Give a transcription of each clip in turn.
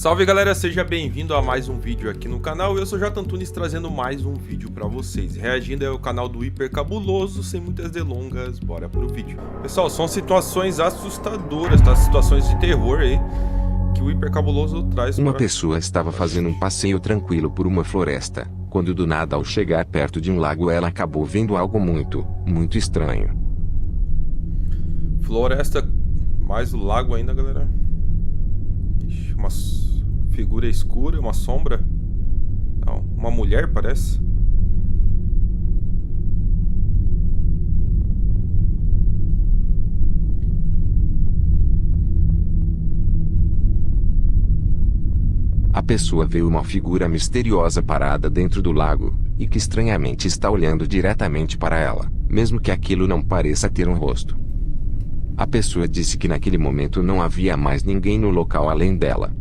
Salve galera, seja bem-vindo a mais um vídeo aqui no canal. Eu sou J Antunes trazendo mais um vídeo pra vocês. Reagindo ao canal do Hiper Cabuloso, sem muitas delongas, bora pro vídeo. Pessoal, são situações assustadoras, tá? Situações de terror aí que o Hiper Cabuloso traz. Uma pessoa estava fazendo um passeio tranquilo por uma floresta, quando do nada, ao chegar perto de um lago, ela acabou vendo algo muito estranho. Floresta, mais o lago ainda, galera. Ixi, uma figura escura, uma sombra. Não, uma mulher, parece. A pessoa vê uma figura misteriosa parada dentro do lago, e que estranhamente está olhando diretamente para ela, mesmo que aquilo não pareça ter um rosto. A pessoa disse que naquele momento não havia mais ninguém no local além dela.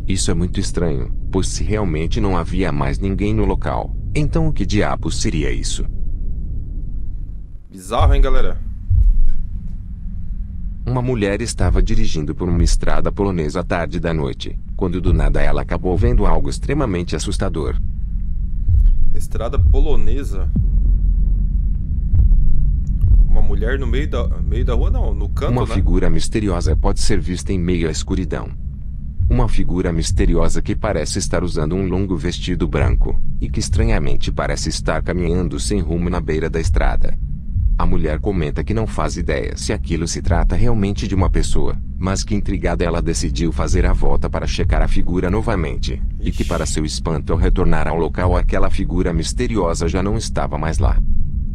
Isso é muito estranho, pois se realmente não havia mais ninguém no local, então o que diabos seria isso? Bizarro, hein, galera? Uma mulher estava dirigindo por uma estrada polonesa à tarde da noite, quando do nada ela acabou vendo algo extremamente assustador. Estrada polonesa. Uma mulher no meio da rua, não, no canto, Uma né? figura misteriosa pode ser vista em meio à escuridão. Uma figura misteriosa que parece estar usando um longo vestido branco, e que estranhamente parece estar caminhando sem rumo na beira da estrada. A mulher comenta que não faz ideia se aquilo se trata realmente de uma pessoa, mas que intrigada ela decidiu fazer a volta para checar a figura novamente, e que para seu espanto ao retornar ao local aquela figura misteriosa já não estava mais lá.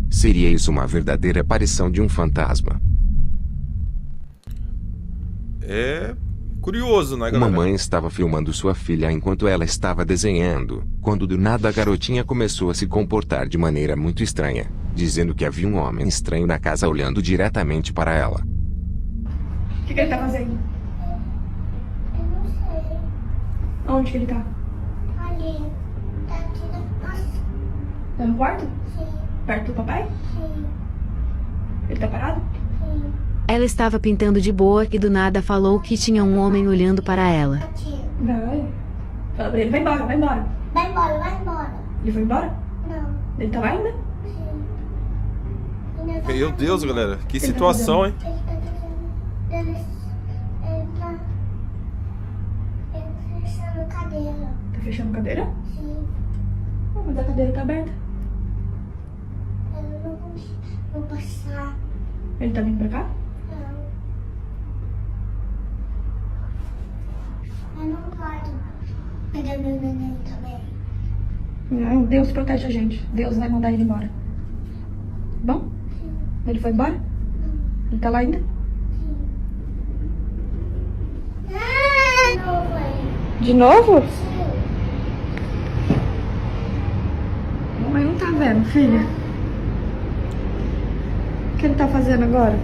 Seria isso uma verdadeira aparição de um fantasma? É curioso, né, galera? Uma mãe estava filmando sua filha enquanto ela estava desenhando, quando do nada a garotinha começou a se comportar de maneira muito estranha, dizendo que havia um homem estranho na casa olhando diretamente para ela. O que ele tá fazendo? Eu não sei. Onde que ele tá? Ali. Tá aqui na nossa. Tá no quarto? Sim, Perto do papai? sim, Ele tá parado? sim. Ela estava pintando de boa e do nada falou que tinha um homem olhando para ela. Aqui. Vai. Fala pra ele, vai embora, vai embora. Vai embora, vai embora. Ele foi embora? Não, Ele tá lá ainda? sim. Ainda tá Meu Deus, fazendo- galera, que Ele tá situação, hein? Ele tá fazendo. Ele tá. Ele tá fechando a cadeira. Tá fechando a cadeira? Sim. Oh, mas a cadeira tá aberta. Eu não vou passar. Ele tá vindo pra cá? Não. Eu não pode pegar meu neném também. Não, Deus protege a gente. Deus vai mandar ele embora. Bom? Ele foi embora? Ele tá lá ainda? Não, mãe. De novo? Sim. Mamãe não tá vendo, filha. O que ele tá fazendo agora?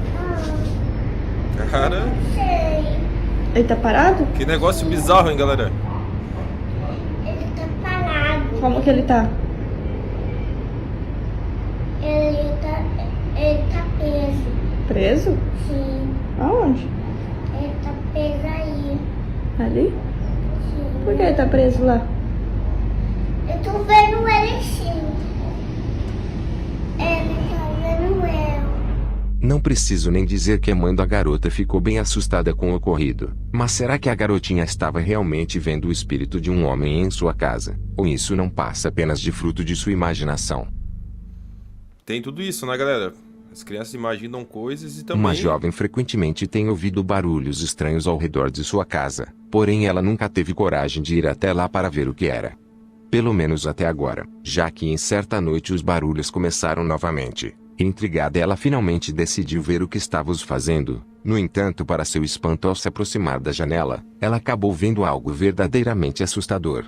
Cara, Sei. Ele tá parado? que negócio bizarro, hein, galera? Ele tá parado. Como que ele tá? Ele tá preso. Preso? Sim. Aonde? Ele tá preso aí. Ali? Sim. Por que ele tá preso lá? Eu tô vendo ele sim. Ele tá vendo eu. Não preciso nem dizer que a mãe da garota ficou bem assustada com o ocorrido. Mas será que a garotinha estava realmente vendo o espírito de um homem em sua casa? Ou isso não passa apenas de fruto de sua imaginação? Tem tudo isso, né, galera? As crianças imaginam coisas e também... Uma jovem frequentemente tem ouvido barulhos estranhos ao redor de sua casa, porém ela nunca teve coragem de ir até lá para ver o que era. Pelo menos até agora, já que em certa noite os barulhos começaram novamente. Intrigada, ela finalmente decidiu ver o que estávamos fazendo. No entanto, para seu espanto, ao se aproximar da janela, ela acabou vendo algo verdadeiramente assustador.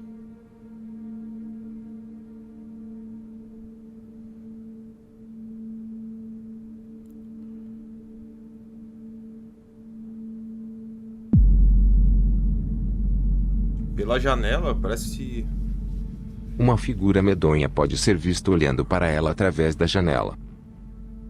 Pela janela, parece... Uma figura medonha pode ser vista olhando para ela através da janela.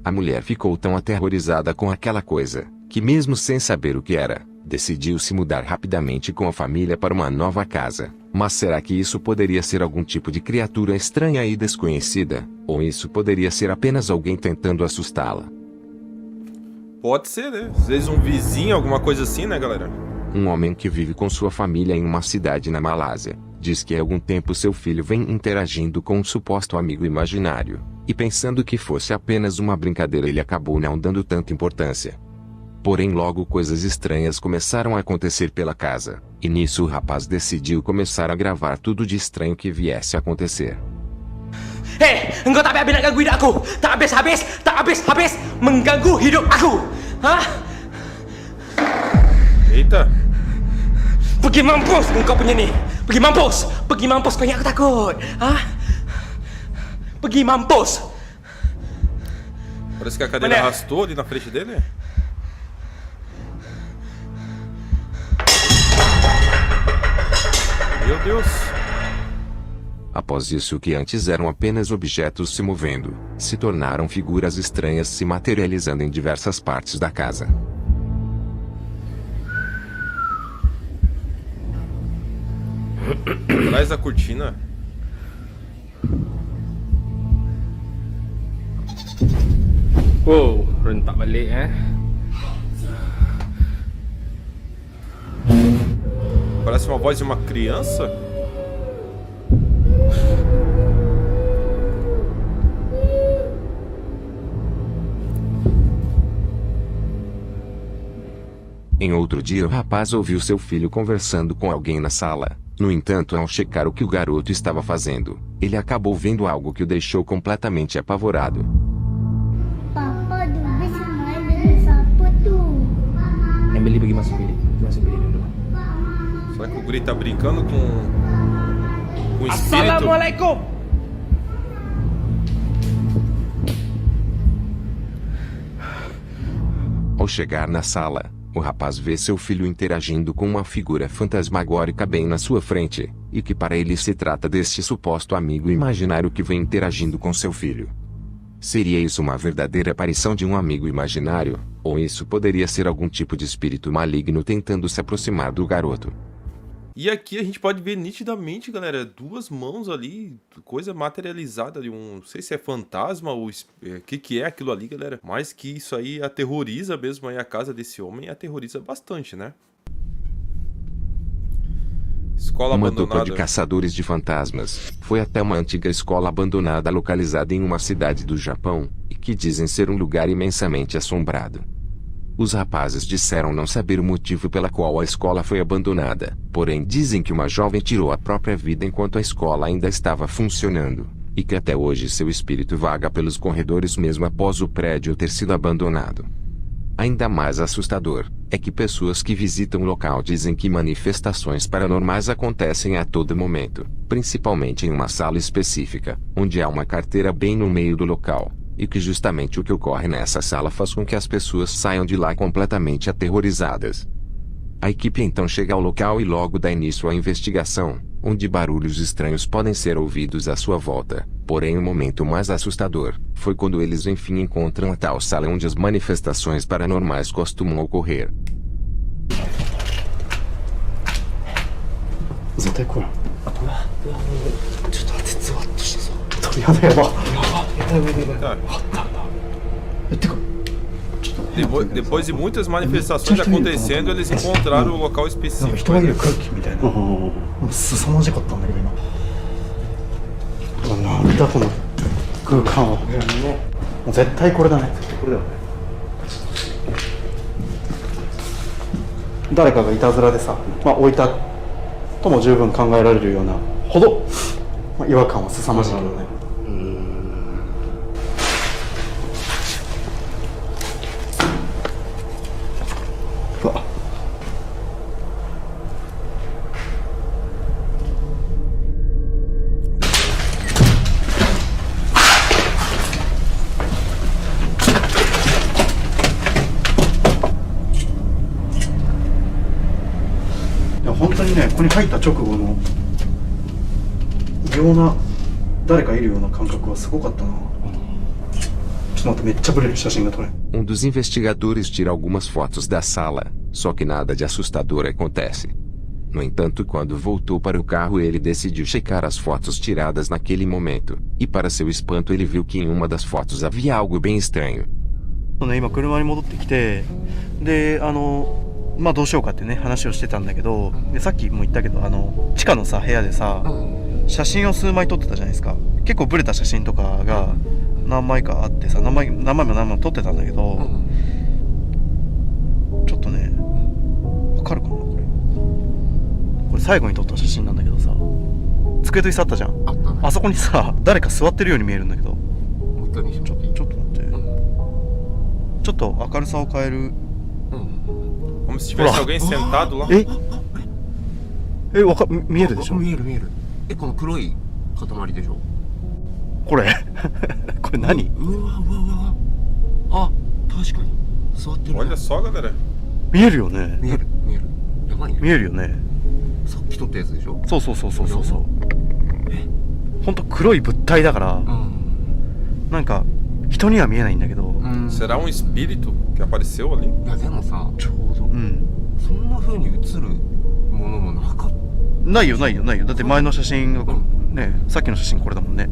A mulher ficou tão aterrorizada com aquela coisa, que mesmo sem saber o que era, decidiu se mudar rapidamente com a família para uma nova casa. Mas será que isso poderia ser algum tipo de criatura estranha e desconhecida? Ou isso poderia ser apenas alguém tentando assustá-la? Pode ser, né? Às vezes um vizinho, alguma coisa assim, né, galera? Um homem que vive com sua família em uma cidade na Malásia diz que há algum tempo seu filho vem interagindo com um suposto amigo imaginário. E pensando que fosse apenas uma brincadeira, ele acabou não dando tanta importância. Porém, logo coisas estranhas começaram a acontecer pela casa, e nisso o rapaz decidiu começar a gravar tudo de estranho que viesse a acontecer. Engkau tak habis nak ganggu hidup aku. Tak habis mengganggu hidup aku. Hah? Eita! Pergi mampus engkau punya ni. Pergi mampus kau ingat aku takut. Hah? Pergi mampus. Parece que a cadeira arrastou ali na frente dele. Meu Deus! Após isso, o que antes eram apenas objetos se movendo, se tornaram figuras estranhas se materializando em diversas partes da casa. Atrás da cortina. Wow, rentak balik Parece uma voz de uma criança. Em outro dia, o rapaz ouviu seu filho conversando com alguém na sala. No entanto, ao checar o que o garoto estava fazendo, ele acabou vendo algo que o deixou completamente apavorado. Papa dulu semain dengan siapa tu? Emily pergi masuk bilik dulu. Será que o guri tá brincando com o espírito? Assalamualaikum. Ao chegar na sala, o rapaz vê seu filho interagindo com uma figura fantasmagórica bem na sua frente, e que para ele se trata deste suposto amigo imaginário que vem interagindo com seu filho. Seria isso uma verdadeira aparição de um amigo imaginário, ou isso poderia ser algum tipo de espírito maligno tentando se aproximar do garoto? E aqui a gente pode ver nitidamente, galera, duas mãos ali, coisa materializada de um... Não sei se é fantasma ou o que é aquilo ali, galera. Mas que isso aí aterroriza mesmo aí a casa desse homem, aterroriza bastante, né? Escola Uma abandonada. dupla de caçadores de fantasmas foi até uma antiga escola abandonada localizada em uma cidade do Japão, e que dizem ser um lugar imensamente assombrado. Os rapazes disseram não saber o motivo pela qual a escola foi abandonada, porém dizem que uma jovem tirou a própria vida enquanto a escola ainda estava funcionando, e que até hoje seu espírito vaga pelos corredores mesmo após o prédio ter sido abandonado. Ainda mais assustador é que pessoas que visitam o local dizem que manifestações paranormais acontecem a todo momento, principalmente em uma sala específica, onde há uma carteira bem no meio do local. E que justamente o que ocorre nessa sala faz com que as pessoas saiam de lá completamente aterrorizadas. A equipe então chega ao local e logo dá início à investigação, onde barulhos estranhos podem ser ouvidos à sua volta. Porém, o momento mais assustador foi quando eles enfim encontram a tal sala onde as manifestações paranormais costumam ocorrer. 絶対来い。ちょっと待って、ゾワッとしたぞ。やばいやばい。 Tá. てか、 Depois de muitas manifestações acontecendo, eles encontraram o local なんか específico. 人がいる空気みたいな。凄まじかったんだけど今。なんだこの空間は。もう絶対これだね。これだよね。誰かがいたずらでさ、置いたとも十分考えられるようなほど、違和感は凄まじいけどね。うわ。いや本当にね、ここに入った直後の異様な誰かいるような感覚はすごかったな。ちょっと待って、めっちゃブレる写真が撮れる。Um dos investigadores tira algumas fotos da sala, Só que nada de assustador acontece. No entanto, quando voltou para o carro, ele decidiu checar as fotos tiradas naquele momento, e para seu espanto ele viu que em uma das fotos havia algo bem estranho. ね、今車に戻ってきて、でまあどうしようかってね話をしてたんだけど、でさっきも言ったけど地下のさ部屋でさ写真を数枚撮ってたじゃないですか。結構ブレた写真とかが何枚かあってさ、何枚も撮ってたんだけど、ちょっとねわかるかな、これ最後に撮った写真なんだけどさ、机と椅子あったじゃん。あったね。あそこにさ誰か座ってるように見えるんだけど、もう一回見せてもらっていい？ちょっと待って、ちょっと明るさを変える。 Como se tivesse alguém sentado lá. 見えるでしょ。見える見える。この黒い塊でしょ。これこれ何？うわ。あ、確かに座ってる。 Olha só, galera. 見えるよね。見える。やばいね。見えるよね。さっき撮ったやつでしょ。そう。ほんと黒い物体だから、なんか人には見えないんだけど。Será um espírito que apareceu ali? いやでもさ、ちょうど。そんな風に映るものもなかった。ないよ。だって前の写真がね、さっきの写真これだもんね。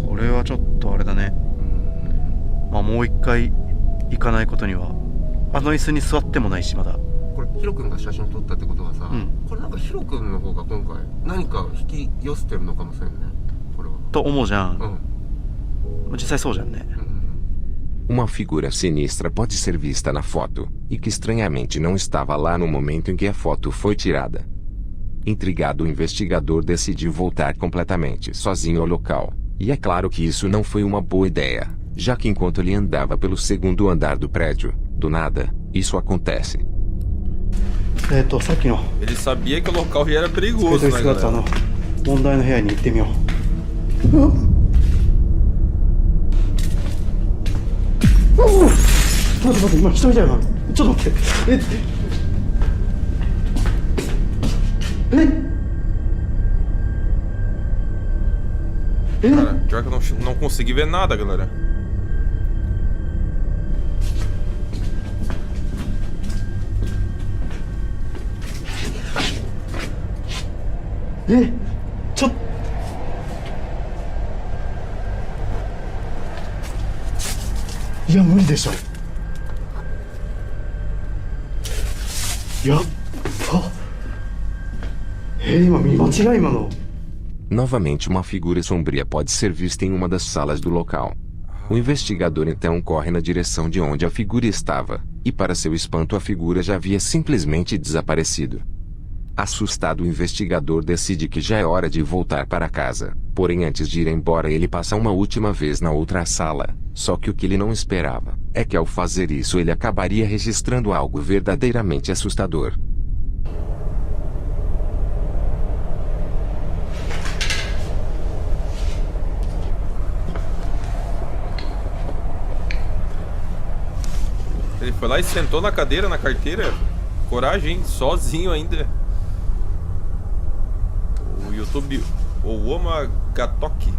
これはちょっとあれだね。まあもう一回行かないことには。あの椅子に座ってもないしまだ。これヒロ君が写真撮ったってことはさ、これなんかヒロ君の方が今回何か引き寄せてるのかもしれんね。これは。と思うじゃん。実際そうじゃんね。Uma figura sinistra pode ser vista na foto, e que estranhamente não estava lá no momento em que a foto foi tirada. Intrigado, o investigador decidiu voltar completamente sozinho ao local, e é claro que isso não foi uma boa ideia, já que enquanto ele andava pelo segundo andar do prédio, do nada, isso acontece. さっきの Ele sabia que o local já era perigoso, né, galera? 問題の部屋に行ってみよう。待って今一人だよな。ちょっと待って。Cara, pior que eu não consegui ver nada, galera.いや無理でしょ。やっぱ今見間違い今の。 Novamente, uma figura sombria pode ser vista em uma das salas do local. O investigador então corre na direção de onde a figura estava, e para seu espanto a figura já havia simplesmente desaparecido. Assustado, o investigador decide que já é hora de voltar para casa, porém antes de ir embora ele passa uma última vez na outra sala, só que o que ele não esperava é que ao fazer isso ele acabaria registrando algo verdadeiramente assustador. Ele foi lá e sentou na cadeira, na carteira. Coragem, hein? Sozinho ainda. O YouTube Owoma Gatoki.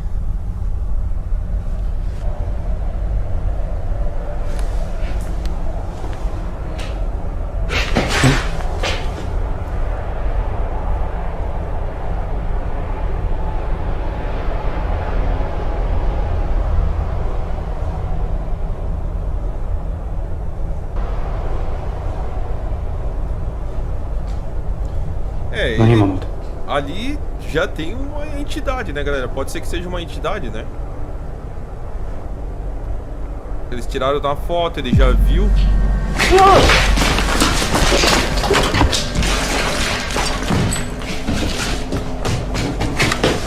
É, ali já tem uma entidade, né, galera? Pode ser que seja uma entidade, né? Eles tiraram da foto, ele já viu.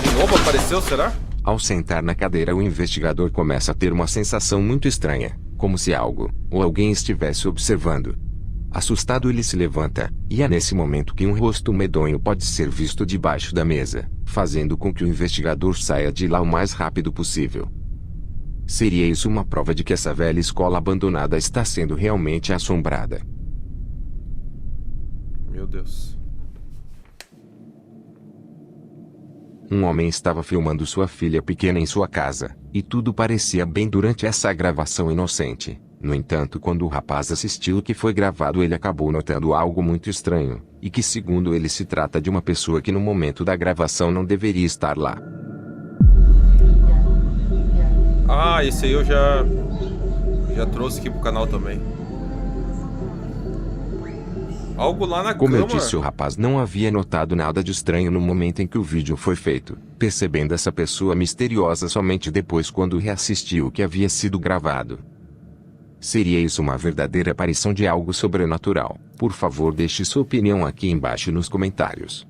De novo apareceu, será? Ao sentar na cadeira, o investigador começa a ter uma sensação muito estranha, como se algo ou alguém estivesse observando. Assustado, ele se levanta, e é nesse momento que um rosto medonho pode ser visto debaixo da mesa, fazendo com que o investigador saia de lá o mais rápido possível. Seria isso uma prova de que essa velha escola abandonada está sendo realmente assombrada? Meu Deus. Um homem estava filmando sua filha pequena em sua casa, e tudo parecia bem durante essa gravação inocente. No entanto, quando o rapaz assistiu o que foi gravado, ele acabou notando algo muito estranho, e que segundo ele se trata de uma pessoa que no momento da gravação não deveria estar lá. Ah, esse aí eu já trouxe aqui pro canal também. Algo lá na Como cama. eu disse, o rapaz não havia notado nada de estranho no momento em que o vídeo foi feito, percebendo essa pessoa misteriosa somente depois quando reassistiu o que havia sido gravado. Seria isso uma verdadeira aparição de algo sobrenatural? Por favor, deixe sua opinião aqui embaixo nos comentários.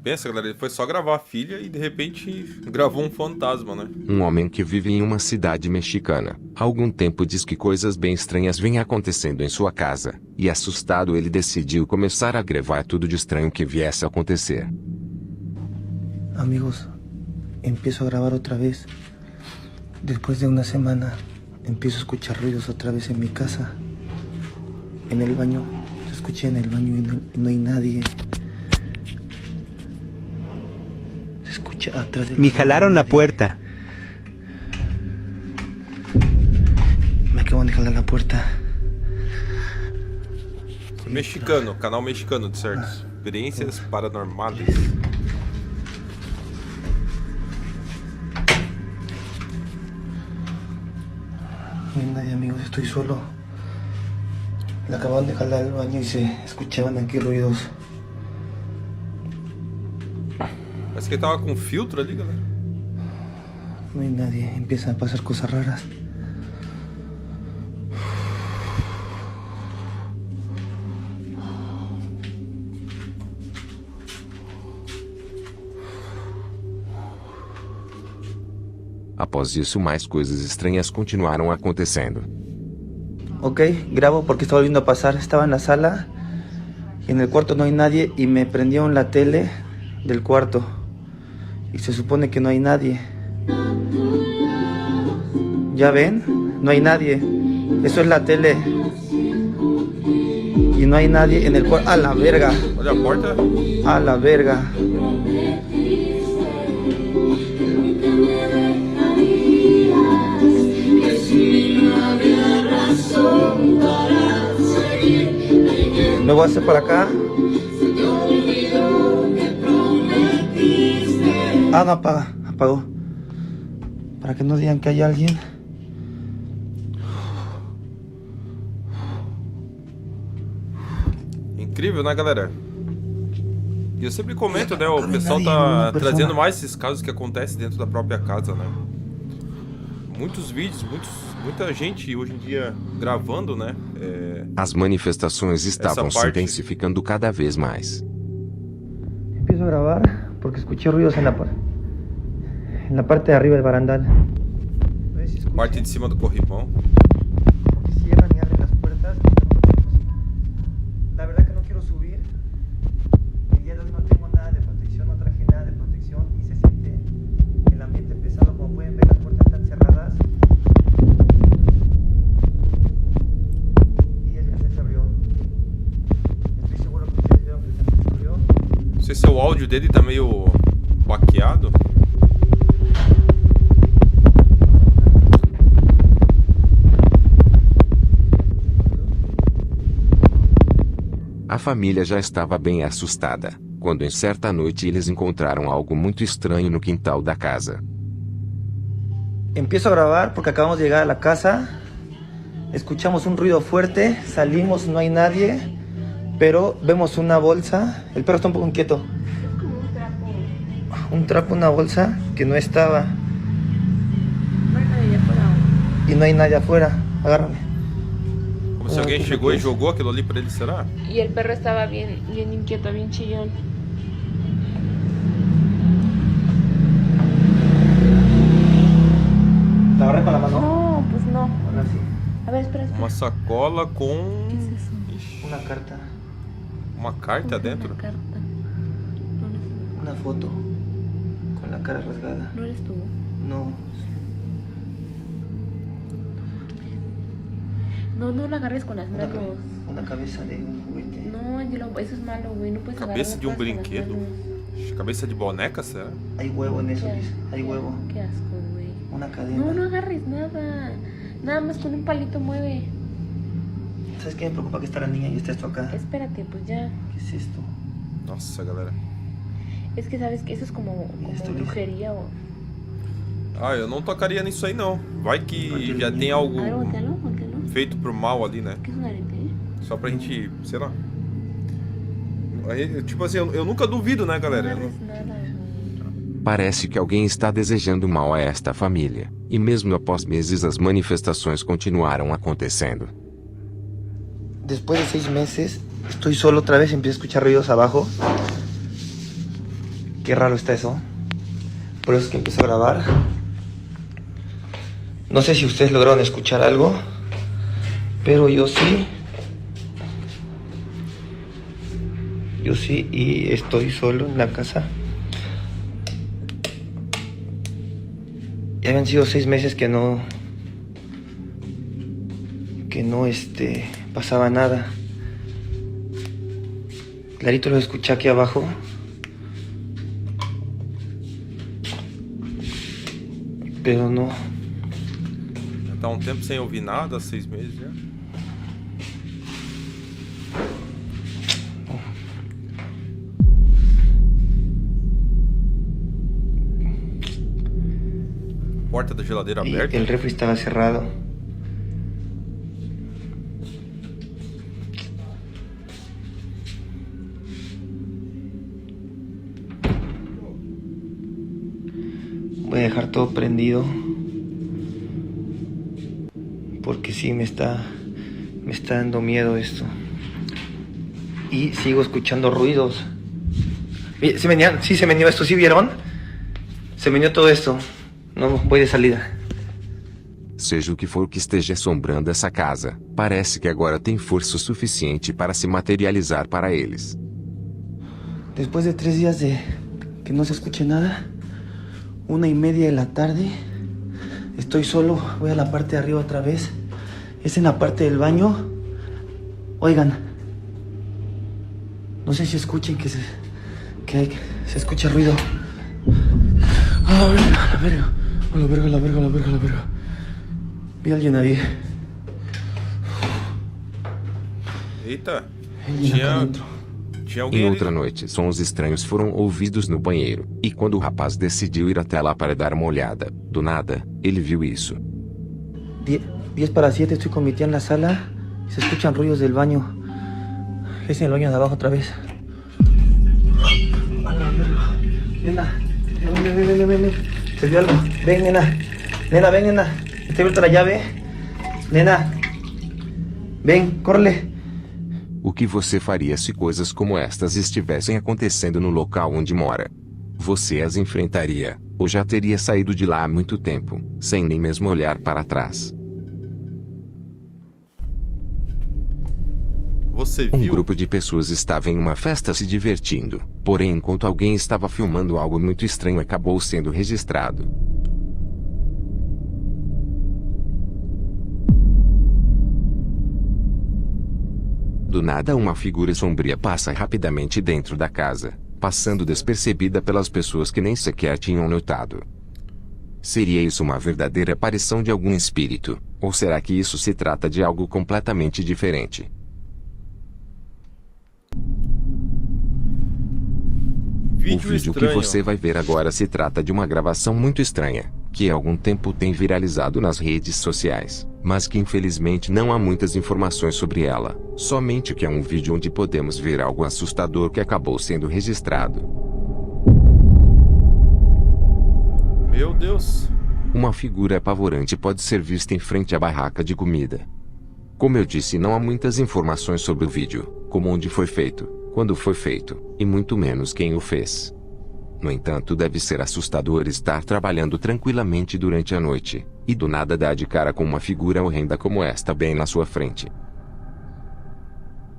Pensa, galera, ele foi só gravar a filha e de repente gravou um fantasma, né? Um homem que vive em uma cidade mexicana, há algum tempo diz que coisas bem estranhas vêm acontecendo em sua casa, e assustado ele decidiu começar a gravar tudo de estranho que viesse a acontecer. Amigos, empiezo a grabar otra vez. Después de una semana, empiezo a escuchar ruidos otra vez en mi casa. En el baño, escuché en el baño y no hay nadie. Se escucha atrás de... Me jalaron la puerta. Me acaban de jalar la puerta. Mexicano, canal mexicano de certo. Experiências paranormais. No hay nadie, amigos, estoy solo. Le acaban de jalar el baño y se escuchaban aquí ruidos. Parece que ele tava com filtro ali, galera. No hay nadie, empiezan a pasar cosas raras. Após isso, mais coisas estranhas continuaram acontecendo. Ok, grabo porque está volviendo a pasar. Estaba en la sala y en el cuarto no hay nadie y me prendieron la tele del cuarto y se supone que no hay nadie. ¿Ya ven? No hay nadie. Eso es la tele. Y no hay nadie en el cuarto. ¡A la verga! Olha a porta. ¡A la verga! Me voy a hacer para acá. Ah, no apaga, apagó. Para que no digan que hay alguien. Incrível, né, galera? E eu sempre comento, né? O pessoal tá trazendo mais esses casos que acontecem dentro da própria casa, né? Muitos vídeos, muita gente hoje em dia gravando, né? As manifestações estavam se intensificando cada vez mais. Empiezo a grabar porque escuché ruidos en la parte de arriba del barandal. Parte de cima do corrimão. Porque cierran y abren las puertas. La verdad que no quiero subir. El día de hoy no tengo nada de protección, no traje nada de protección y se siente el ambiente pesado. Como pueden ver, las puertas están cerradas. Y el cassette se abrió. Estoy seguro que ustedes vieron que el cassette se abrió. Não sei se o áudio dele tá meio baqueado. A família já estava bem assustada, quando em certa noite eles encontraram algo muito estranho no quintal da casa. Empiezo a grabar porque acabamos de llegar a la casa. Escuchamos un ruido fuerte, salimos, no hay nadie, pero vemos una bolsa. El perro está un poco inquieto. Un trapo, una bolsa que no estaba. Y no hay nadie afuera. Agárrame. Como se alguém chegou e jogou aquilo ali pra ele, será? Y el perro estaba bien inquieto, bien chillón. ¿La agarré con la mano? No, pues no. Ahora sí. A ver, espera. Uma sacola com... ¿Qué es eso? Ixi, Una carta. uma carta dentro? Una carta. Una foto. Con la cara rasgada. ¿No eres tú? No. No la agarres con las manos. Una cabeza de un juguete. No, Angelo, eso es malo, güey. No puedes Cabeça agarrar de um las cosas con las brinquedo. manos. Ixi, cabeça de boneca, será? Hay huevo en eso, Qué Liz. Hay huevo. Qué asco, güey. Una cadena. No agarres nada. Nada más con un palito mueve. ¿Sabes qué me preocupa que está la niña y está esto acá? Espérate, pues ya. ¿Qué es esto? Nossa, galera. Es que sabes que eso es como Esto brujería o... Ah, eu não tocaria nisso aí não. Vai que já tem algo A ver, voltealo. feito pro mal ali, né? ¿Qué es un arete? Só pra gente, sei lá. Aí, tipo assim, eu nunca duvido, né, No galera? agarres nada. Parece que alguém está desejando mal a esta família, e mesmo após meses as manifestações continuaram acontecendo. Después de 6 meses, estoy solo otra vez, empiezo a escuchar ruidos abajo. Qué raro está eso. Por eso es que empiezo a grabar. No sé si ustedes lograron escuchar algo, pero yo sí. Yo sí, y estoy solo en la casa. Ya habían sido 6 meses que no pasaba nada. Clarito lo escuché aquí abajo. Pero no. Já tá um tempo sem ouvir nada, 6 meses já. Porta da geladeira Y aberta. el refri estaba cerrado. Voy a dejar todo prendido. Porque sí me está dando miedo esto. Y sigo escuchando ruidos. Se venía esto, ¿sí vieron? Se venía todo esto. No, voy de salida. Seja o que for que esteja assombrando essa casa, parece que agora tem força suficiente para se materializar para eles. Después de 3 días de que no se escuche nada, 1:30 de la tarde, estoy solo, voy a la parte de arriba otra vez, es en la parte del baño. Oigan, no sé si escuchen que se escucha ruido. A la verga, a la verga, a la verga, a la verga, a la verga. Vi a alguien ahí. Eita. Alguien acá dentro. Tinha Em alguém ali. outra noite, sons estranhos foram ouvidos no banheiro, e quando o rapaz decidiu ir até lá para dar uma olhada, do nada, ele viu isso. 10:50, estoy con mi tía en la sala y se escuchan ruidos del baño. Es en el baño de abajo otra vez. A la verga. Nena, ven. Se vio algo. Ven, nena. Nena, ven, nena. Está abierta la llave. Nena. Ven, córrele. O que você faria se coisas como estas estivessem acontecendo no local onde mora? Você as enfrentaria, ou já teria saído de lá há muito tempo, sem nem mesmo olhar para trás? Você Um viu? grupo de pessoas estava em uma festa se divertindo, porém enquanto alguém estava filmando algo muito estranho acabou sendo registrado. Do nada uma figura sombria passa rapidamente dentro da casa, passando despercebida pelas pessoas que nem sequer tinham notado. Seria isso uma verdadeira aparição de algum espírito, ou será que isso se trata de algo completamente diferente? O vídeo que você vai ver agora se trata de uma gravação muito estranha, que há algum tempo tem viralizado nas redes sociais, mas que infelizmente não há muitas informações sobre ela, somente que é um vídeo onde podemos ver algo assustador que acabou sendo registrado. Meu Deus. Uma figura apavorante pode ser vista em frente à barraca de comida. Como eu disse, não há muitas informações sobre o vídeo, como onde foi feito, quando foi feito, e muito menos quem o fez. No entanto, deve ser assustador estar trabalhando tranquilamente durante a noite, e do nada dar de cara com uma figura horrenda como esta bem na sua frente.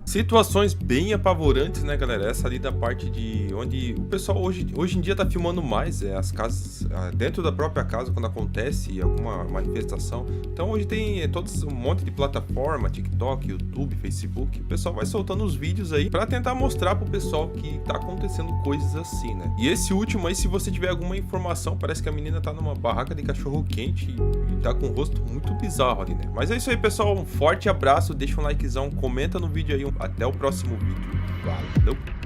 Situações bem apavorantes, né, galera? Essa ali da parte de onde o pessoal hoje em dia tá filmando mais as casas, dentro da própria casa, quando acontece alguma manifestação. Então hoje tem todos um monte de plataforma, TikTok, YouTube, Facebook. O pessoal vai soltando os vídeos aí pra tentar mostrar pro pessoal que tá acontecendo coisas assim, né? E esse último aí, se você tiver alguma informação, parece que a menina tá numa barraca de cachorro quente e tá com um rosto muito bizarro ali, né? Mas é isso aí, pessoal. Um forte abraço, deixa um likezão, comenta no vídeo aí. Até o próximo vídeo. Valeu!